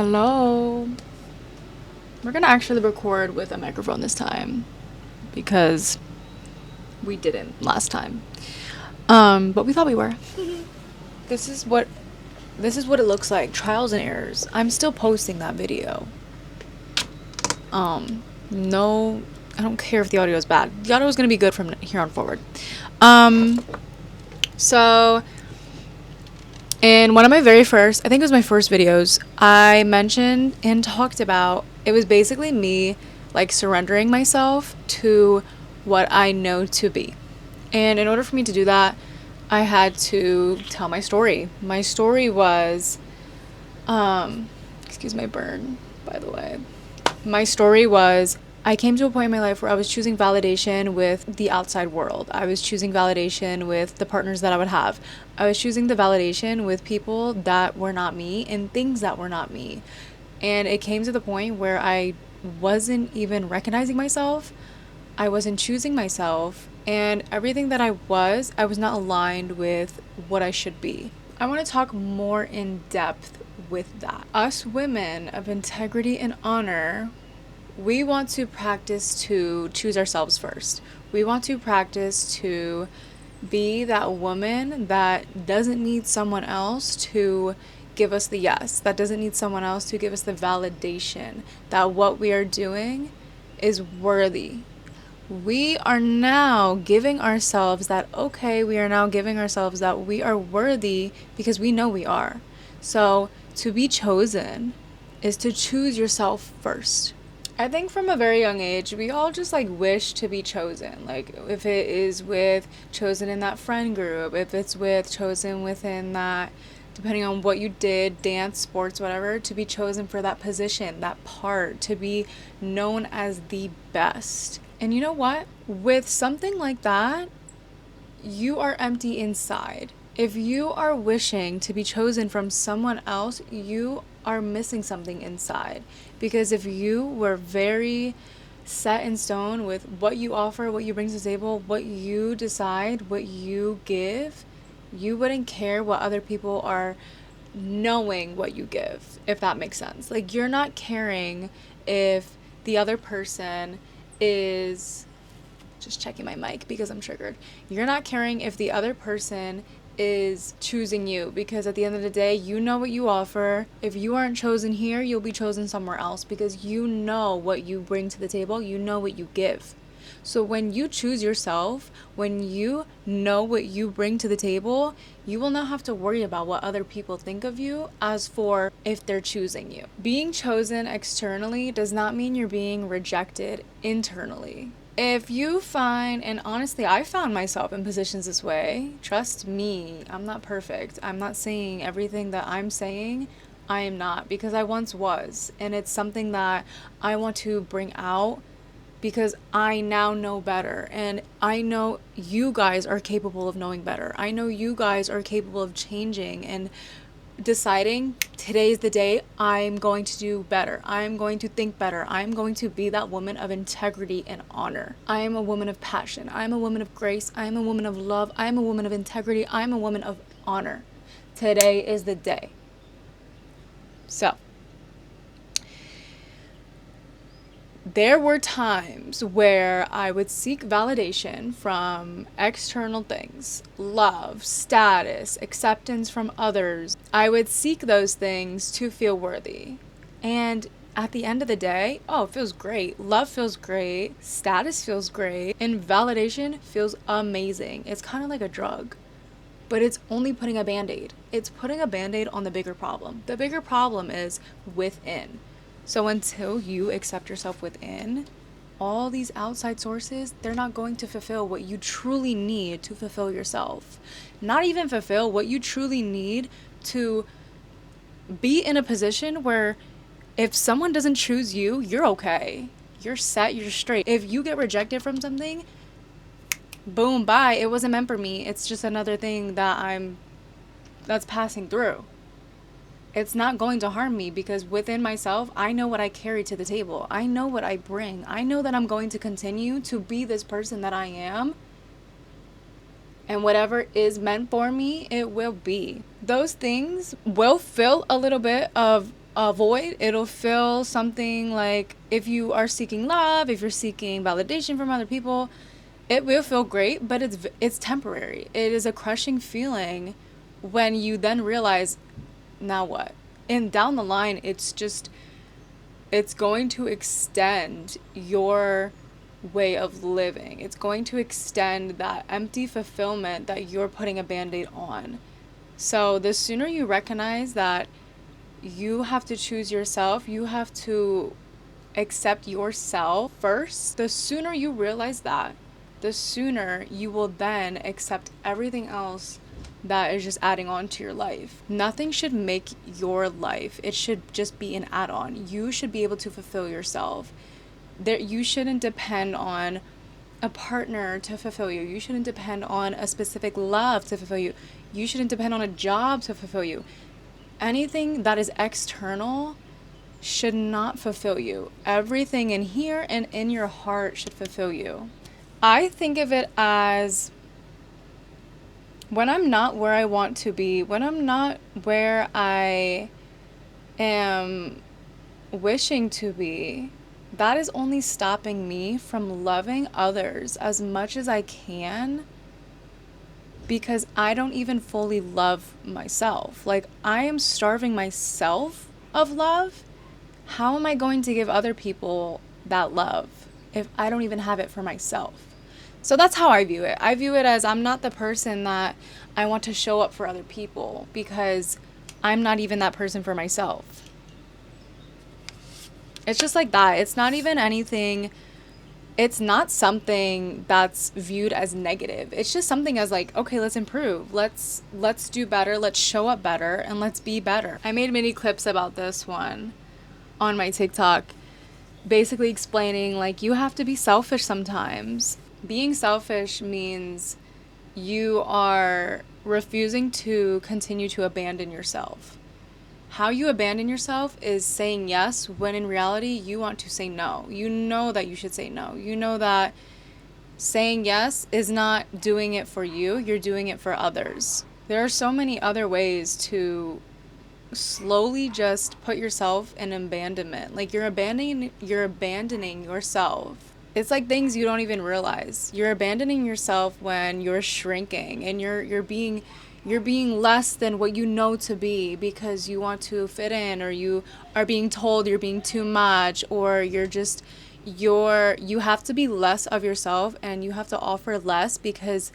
Hello. We're gonna actually record with a microphone this time because we didn't last time. But we thought we were. This is what this is what it looks like. Trials and errors. I'm still posting that video. No, I don't care if the audio is bad. The audio is gonna be good from here on forward. Um, so in one of my very first, I think it was my first videos, I mentioned and talked about it was basically me like surrendering myself to what I know to be. And in order for me to do that, I had to tell my story. My story was, excuse my burn, by the way. My story was I came to a point in my life where I was choosing validation with the outside world. I was choosing validation with the partners that I would have. I was choosing the validation with people that were not me and things that were not me. And it came to the point where I wasn't even recognizing myself. I wasn't choosing myself. And everything that I was not aligned with what I should be. I want to talk more in depth with that. Us women of integrity and honor, we want to practice to choose ourselves first. We want to practice to be that woman that doesn't need someone else to give us the yes, that doesn't need someone else to give us the validation that what we are doing is worthy. We are now giving ourselves that, okay, we are now giving ourselves that we are worthy because we know we are. So to be chosen is to choose yourself first. I think from a very young age, we all just like wish to be chosen. Like if it is with chosen in that friend group, if it's with chosen within that, depending on what you did, dance, sports, whatever, to be chosen for that position, that part, to be known as the best. And you know what? With something like that, you are empty inside. If you are wishing to be chosen from someone else, you are missing something inside. Because if you were very set in stone with what you offer, what you bring to the table, what you decide, what you give, you wouldn't care what other people are knowing what you give, if that makes sense. Like, you're not caring if the other person is just checking my mic because I'm triggered. You're not caring if the other person is choosing you because at the end of the day, you know what you offer. If you aren't chosen here, you'll be chosen somewhere else because you know what you bring to the table, you know what you give. So when you choose yourself, when you know what you bring to the table, you will not have to worry about what other people think of you as for if they're choosing you. Being chosen externally does not mean you're being rejected internally. If you find, and honestly, I found myself in positions this way. Trust me, I'm not perfect. I'm not saying everything that I'm saying. I am not, because I once was. And it's something that I want to bring out because I now know better. And I know you guys are capable of knowing better. I know you guys are capable of changing and deciding today's the day I'm going to do better. I'm going to think better. I'm going to be that woman of integrity and honor. I am a woman of passion. I am a woman of grace. I am a woman of love. I am a woman of integrity. I am a woman of honor. Today is the day. So, there were times where I would seek validation from external things, love, status, acceptance from others. I would seek those things to feel worthy. And at the end of the day, oh, it feels great. Love feels great. Status feels great. And validation feels amazing. It's kind of like a drug, but it's only putting a band-aid. It's putting a band-aid on the bigger problem. The bigger problem is within. So until you accept yourself within, all these outside sources, they're not going to fulfill what you truly need to fulfill yourself. Not even fulfill what you truly need to be in a position where if someone doesn't choose you, you're okay. You're set, you're straight. If you get rejected from something, boom, bye. It wasn't meant for me. It's just another thing that's passing through. It's not going to harm me because within myself, I know what I carry to the table. I know what I bring. I know that I'm going to continue to be this person that I am. And whatever is meant for me, it will be. Those things will fill a little bit of a void. It'll feel something like, if you are seeking love, if you're seeking validation from other people, it will feel great, but it's temporary. It is a crushing feeling when you then realize, now what? And down the line, it's going to extend your way of living. It's going to extend that empty fulfillment that you're putting a band-aid on. So the sooner you recognize that you have to choose yourself, you have to accept yourself first, the sooner you realize that, the sooner you will then accept everything else that is just adding on to your life. Nothing should make your life. It should just be an add-on. You should be able to fulfill yourself. You shouldn't depend on a partner to fulfill you. You shouldn't depend on a specific love to fulfill you. You shouldn't depend on a job to fulfill you. Anything that is external should not fulfill you. Everything in here and in your heart should fulfill you. I think of it as, when I'm not where I want to be, when I'm not where I am wishing to be, that is only stopping me from loving others as much as I can, because I don't even fully love myself. Like, I am starving myself of love. How am I going to give other people that love if I don't even have it for myself? So that's how I view it. I view it as, I'm not the person that I want to show up for other people, because I'm not even that person for myself. It's just like that. It's not even anything. It's not something that's viewed as negative. It's just something as like, okay, let's improve. Let's do better. Let's show up better, and let's be better. I made many clips about this one on my TikTok, basically explaining, like, you have to be selfish sometimes. Being selfish means you are refusing to continue to abandon yourself. How you abandon yourself is saying yes when in reality you want to say no. You know that you should say no. You know that saying yes is not doing it for you, you're doing it for others. There are so many other ways to slowly just put yourself in abandonment. Like, you're abandoning yourself. It's like things you don't even realize. You're abandoning yourself when you're shrinking, and you're being less than what you know to be, because you want to fit in, or you are being told you're being too much, or you have to be less of yourself, and you have to offer less, because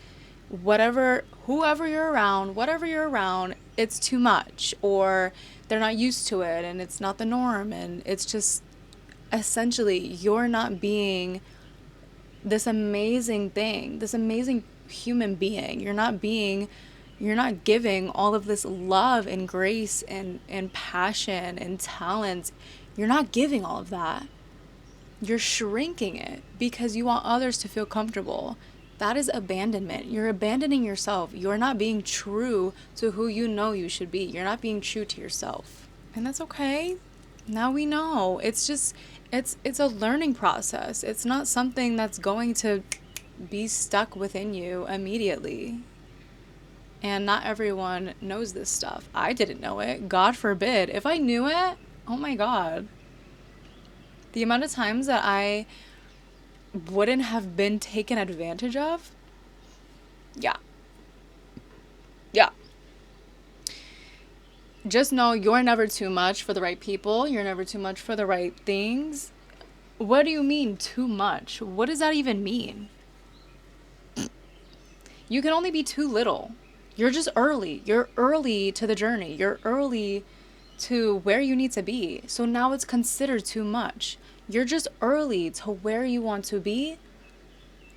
whoever you're around, it's too much, or they're not used to it, and it's not the norm, and it's just, essentially, you're not being this amazing thing, this amazing human being. You're not giving all of this love and grace and passion and talent. You're not giving all of that. You're shrinking it because you want others to feel comfortable. That is abandonment. You're abandoning yourself. You're not being true to who you know you should be. You're not being true to yourself. And that's okay. Now we know. It's just, it's a learning process. It's not something that's going to be stuck within you immediately. And not everyone knows this stuff. I didn't know it. God forbid. If I knew it, oh my God. The amount of times that I wouldn't have been taken advantage of. Yeah. Just know you're never too much for the right people. You're never too much for the right things. What do you mean too much? What does that even mean? You can only be too little. You're just early. You're early to the journey. You're early to where you need to be. So now it's considered too much. You're just early to where you want to be.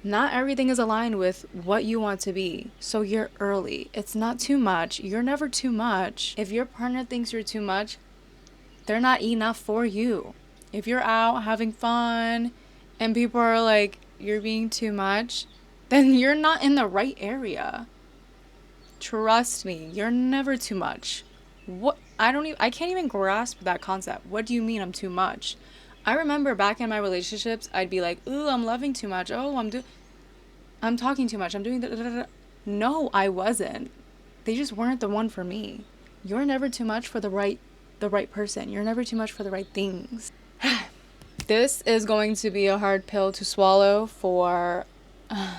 Not everything is aligned with what you want to be. So you're early. It's not too much. You're never too much. If your partner thinks you're too much, they're not enough for you. If you're out having fun and people are like, you're being too much, then you're not in the right area. Trust me, you're never too much. I can't even grasp that concept. What do you mean I'm too much? I remember back in my relationships, I'd be like, ooh, I'm loving too much. Oh, I'm talking too much. I'm doing that. No, I wasn't. They just weren't the one for me. You're never too much for the right the right person. You're never too much for the right things. This is going to be a hard pill to swallow for a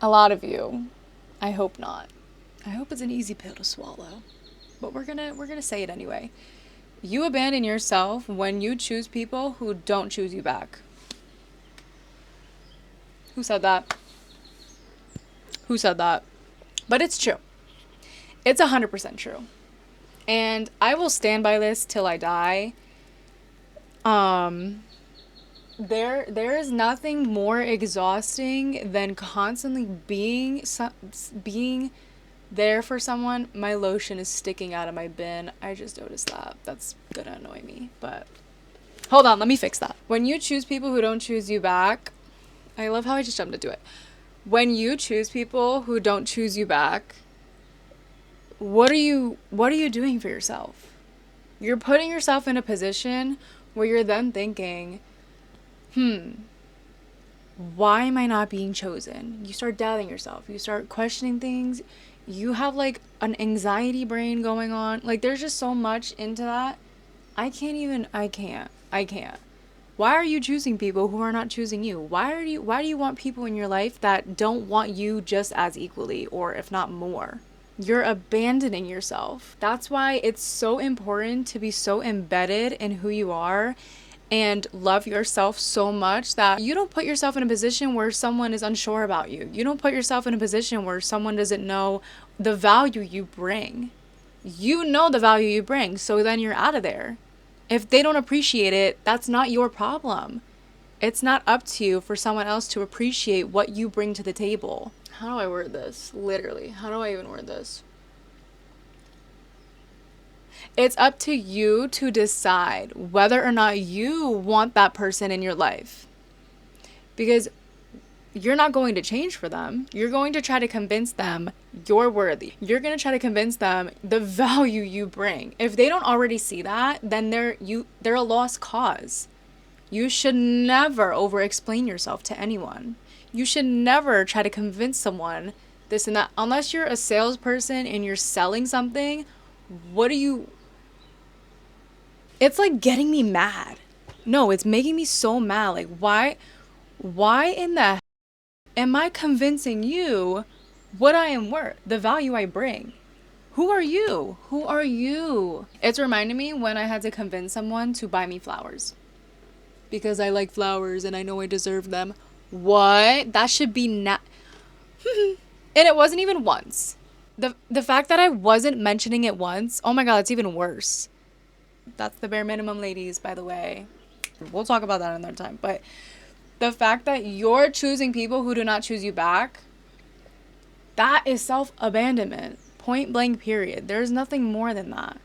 lot of you. I hope not. I hope it's an easy pill to swallow. But we're gonna say it anyway. You abandon yourself when you choose people who don't choose you back. Who said that? Who said that? But it's true. It's 100% true. And I will stand by this till I die. There is nothing more exhausting than constantly being there for someone. My lotion is sticking out of my bin. I just noticed that. That's gonna annoy me. But hold on, let me fix that. When you choose people who don't choose you back, I love how I just jumped into it. When you choose people who don't choose you back, what are you doing for yourself? You're putting yourself in a position where you're then thinking, why am I not being chosen? You start doubting yourself. You start questioning things. You have like an anxiety brain going on. Like there's just so much into that. I can't. Why are you choosing people who are not choosing you? Why do you want people in your life that don't want you just as equally, or if not more? You're abandoning yourself. That's why it's so important to be so embedded in who you are and love yourself so much that you don't put yourself in a position where someone is unsure about you. You don't put yourself in a position where someone doesn't know the value you bring. You know the value you bring, so then you're out of there. If they don't appreciate it, that's not your problem. It's not up to you for someone else to appreciate what you bring to the table. How do I word this? Literally, how do I even word this? It's up to you to decide whether or not you want that person in your life. Because you're not going to change for them. You're going to try to convince them you're worthy. You're going to try to convince them the value you bring. If they don't already see that, then they're a lost cause. You should never over-explain yourself to anyone. You should never try to convince someone this and that. Unless you're a salesperson and you're selling something, it's like getting me mad. No, it's making me so mad. Like, why in the am I convincing you what I am worth, the value I bring? Who are you? Who are you? It's reminding me when I had to convince someone to buy me flowers. Because I like flowers and I know I deserve them. What? That should be And it wasn't even once. The fact that I wasn't mentioning it once, oh my god, it's even worse. That's the bare minimum, ladies, by the way. We'll talk about that another time. But the fact that you're choosing people who do not choose you back, that is self-abandonment. Point blank, period. There's nothing more than that.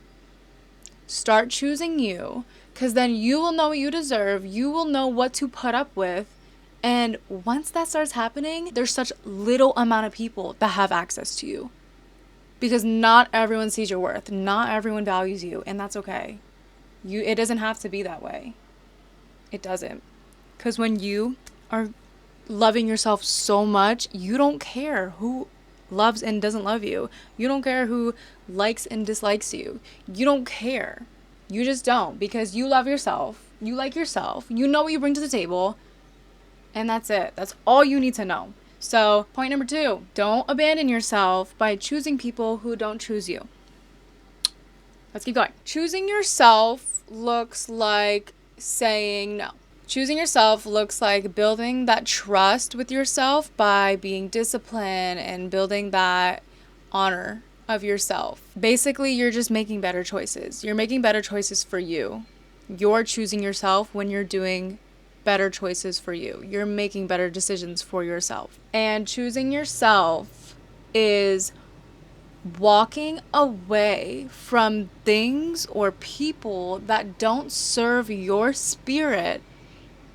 Start choosing you, because then you will know what you deserve. You will know what to put up with. And once that starts happening, there's such little amount of people that have access to you. Because not everyone sees your worth. Not everyone values you. And that's okay. It doesn't have to be that way. It doesn't. Because when you are loving yourself so much, you don't care who loves and doesn't love you. You don't care who likes and dislikes you. You don't care. You just don't, because you love yourself. You like yourself. You know what you bring to the table. And that's it. That's all you need to know. So, point number 2, don't abandon yourself by choosing people who don't choose you. Let's keep going. Choosing yourself looks like saying no. Choosing yourself looks like building that trust with yourself by being disciplined and building that honor of yourself. Basically, you're just making better choices. You're making better choices for you. You're choosing yourself when you're doing better choices for you. You're making better decisions for yourself. And choosing yourself is walking away from things or people that don't serve your spirit,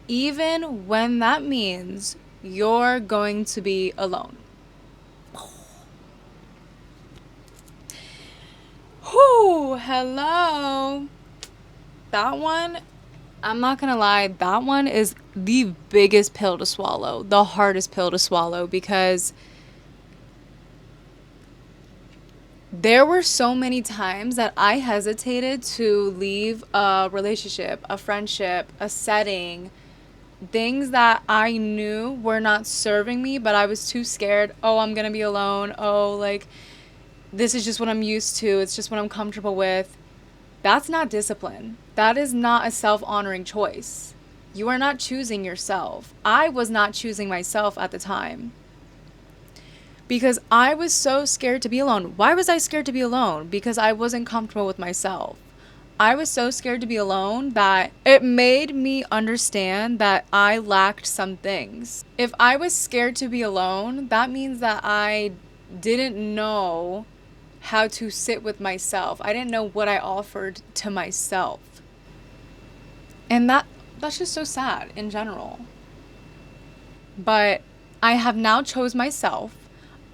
even when that means you're going to be alone. Whew, hello. That one, I'm not gonna lie, that one is the biggest pill to swallow, the hardest pill to swallow, because There were so many times that I hesitated to leave a relationship, a friendship, a setting, things that I knew were not serving me, but I was too scared. Oh, I'm gonna be alone. Oh, like, this is just what I'm used to. It's just what I'm comfortable with. That's not discipline. That is not a self-honoring choice. You are not choosing yourself. I was not choosing myself at the time because I was so scared to be alone. Why was I scared to be alone? Because I wasn't comfortable with myself. I was so scared to be alone that it made me understand that I lacked some things. If I was scared to be alone, that means that I didn't know how to sit with myself. I didn't know what I offered to myself. And that's just so sad in general. But I have now chose myself.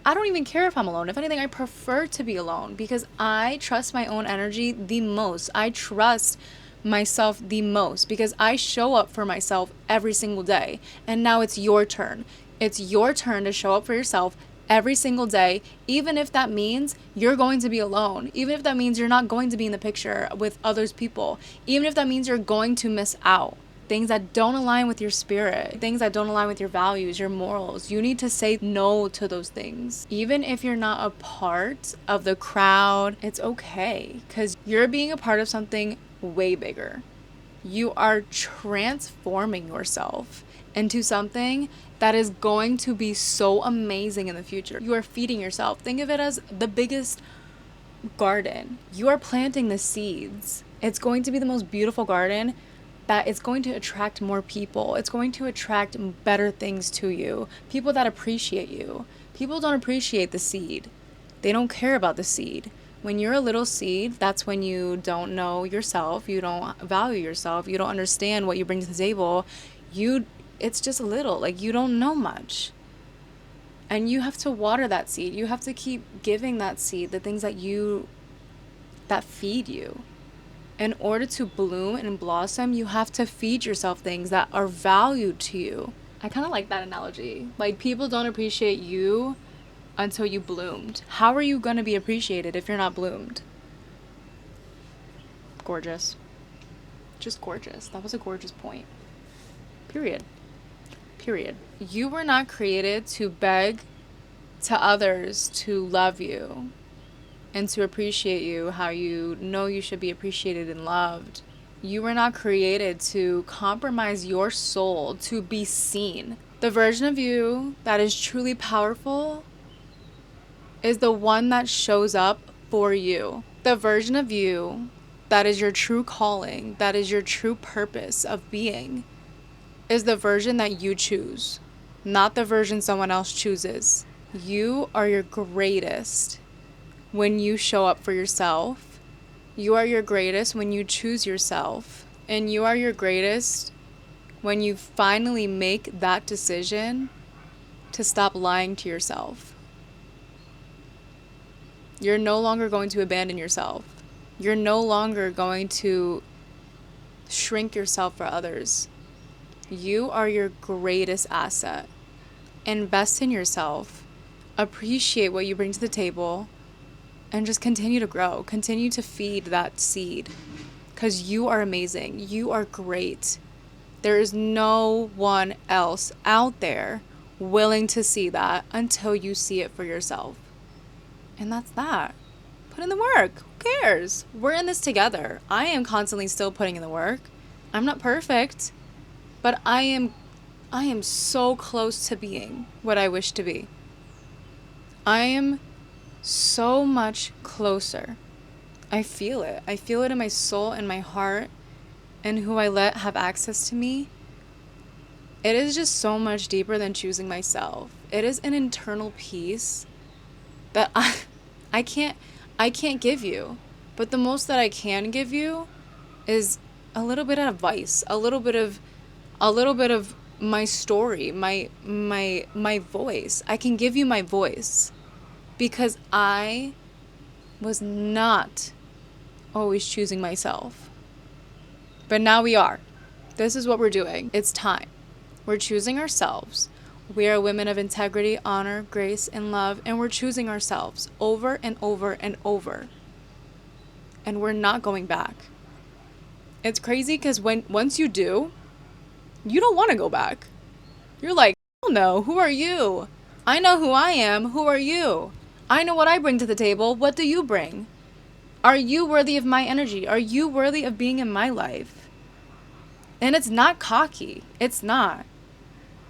I don't even care if I'm alone. If anything, I prefer to be alone because I trust my own energy the most. I trust myself the most because I show up for myself every single day. And now it's your turn. It's your turn to show up for yourself every single day, even if that means you're going to be alone, even if that means you're not going to be in the picture with others people, even if that means you're going to miss out. Things that don't align with your spirit, things that don't align with your values, your morals. You need to say no to those things. Even if you're not a part of the crowd, it's okay because you're being a part of something way bigger. You are transforming yourself into something that is going to be so amazing in the future. You are feeding yourself. Think of it as the biggest garden. You are planting the seeds. It's going to be the most beautiful garden that it's going to attract more people. It's going to attract better things to you. People that appreciate you. People don't appreciate the seed. They don't care about the seed. When you're a little seed, that's when you don't know yourself. You don't value yourself. You don't understand what you bring to the table. It's just a little, like you don't know much. And you have to water that seed. You have to keep giving that seed the things that feed you. In order to bloom and blossom, you have to feed yourself things that are valued to you. I kind of like that analogy. Like, people don't appreciate you until you bloomed. How are you going to be appreciated if you're not bloomed? Gorgeous. Just gorgeous. That was a gorgeous point. Period. You were not created to beg to others to love you and to appreciate you how you know you should be appreciated and loved. You were not created to compromise your soul to be seen. The version of you that is truly powerful is the one that shows up for you. The version of you that is your true calling, that is your true purpose of being, is the version that you choose, not the version someone else chooses. You are your greatest when you show up for yourself. You are your greatest when you choose yourself. And you are your greatest when you finally make that decision to stop lying to yourself. You're no longer going to abandon yourself. You're no longer going to shrink yourself for others. You are your greatest asset. Invest in yourself. Appreciate what you bring to the table. And just continue to grow. Continue to feed that seed. Because you are amazing. You are great. There is no one else out there willing to see that until you see it for yourself. And that's that. Put in the work. Who cares? We're in this together. I am constantly still putting in the work. I'm not perfect. But I am so close to being what I wish to be. I am so much closer. I feel it. I feel it in my soul and my heart and who I let have access to me. It is just so much deeper than choosing myself. It is an internal peace that I can't give you. But the most that I can give you is a little bit of advice, a little bit of my story, my voice. I can give you my voice. Because I was not always choosing myself. But now we are. This is what we're doing. It's time. We're choosing ourselves. We are women of integrity, honor, grace, and love, and we're choosing ourselves over and over and over. And we're not going back. It's crazy because once you do, you don't want to go back. You're like, hell no, who are you? I know who I am, who are you? I know what I bring to the table, what do you bring? Are you worthy of my energy? Are you worthy of being in my life? And it's not cocky. It's not.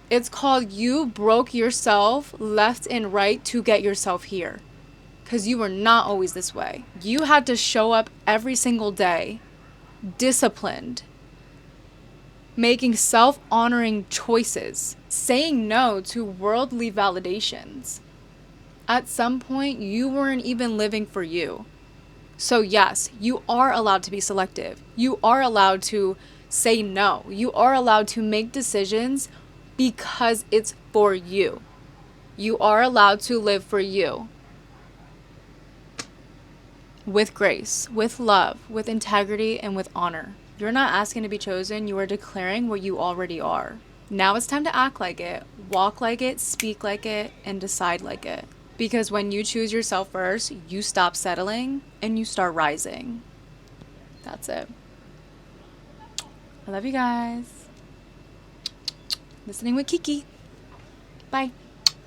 It's called you broke yourself left and right to get yourself here. Because you were not always this way. You had to show up every single day, disciplined, making self-honoring choices, saying no to worldly validations. At some point, you weren't even living for you. So yes, you are allowed to be selective. You are allowed to say no. You are allowed to make decisions because it's for you. You are allowed to live for you. With grace, with love, with integrity, and with honor. You're not asking to be chosen, you are declaring what you already are. Now it's time to act like it, walk like it, speak like it, and decide like it. Because when you choose yourself first, you stop settling and you start rising. That's it. I love you guys. Listening with Kiki. Bye.